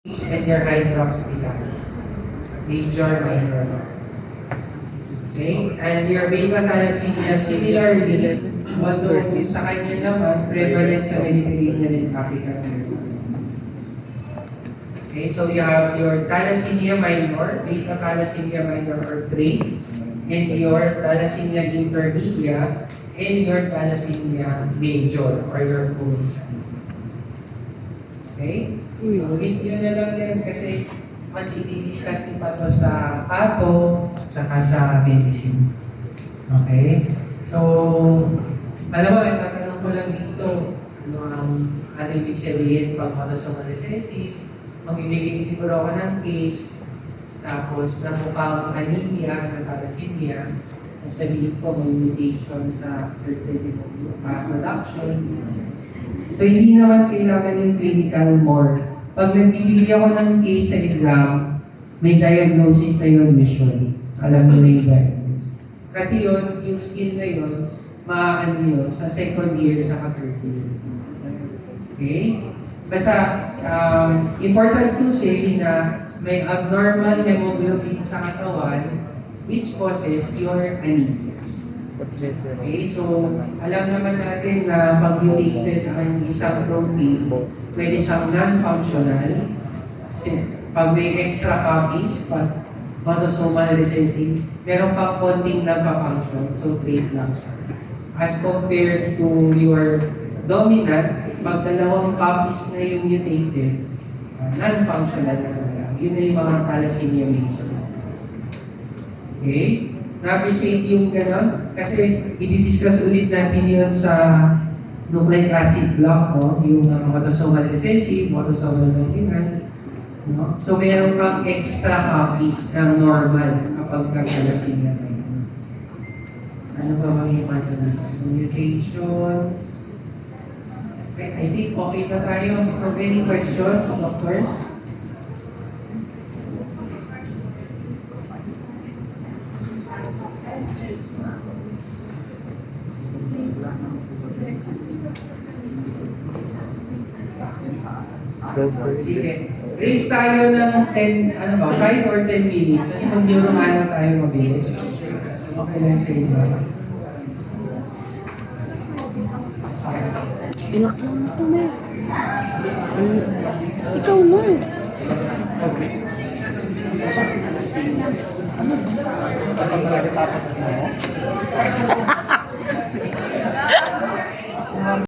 and your hydroxylase. Major, minor. Okay? And your beta thalassemia similarly, although sa kanya naman, prevalent sa Mediterranean and African America. Okay, so you have your thalassemia minor, beta thalassemia minor or trait, and your thalassemia intermedia, and your thalassemia major or your commissary. Okay? Ulit yun na lang din kasi mas i-discuss din pa ito sa pato, saka sa medicine. Okay? So, alam mo, tatanong ko lang dito, ano ibig sabihin pag autosomal recessive, mamimigay siguro ako ng case, tapos namukhang anemia, ng thalassemia, sabihin ko may mutation sa certain production. So, hindi naman kailangan yung clinical more. Pag nagbibigay ako ng case sa exam, may diagnosis na yun usually. Alam mo na yung diagnosis. Kasi yun, yung skill na yun, maaano yun sa second year sa third year. Okay? Basta, important to say na may abnormal hemoglobin sa katawan which causes your anemia. Okay, so alam naman natin na pag mutated ang isang protein, pwede siyang non-functional. Pag may extra copies, pag autosomal recessive, meron pang konting nagpa-function, so trait lang siya. As compared to your dominant, pag dalawang copies na yung mutated, non-functional na lang. Yun na yung mga thalassemia major. Okay? Na-appreciate yung gano'n kasi i-discuss ulit natin yun sa nucleic acid block, no? Yung autosomal recessive, autosomal dominant. No? So, meron kang extra copies ng normal kapag thalassemia tayo. Ano ba mga ipatan natin? So, mutations. Okay, I think okay na tayo. So, any questions, doctors? Sige. Rate tayo ng 10, 5 or 10 minutes. Kasi pag neuromana tayo mabilis. Okay lang sa inyo. Ilak lang ito na. Ikaw na. Okay. Ano? Sa pag-alagay tapat mo?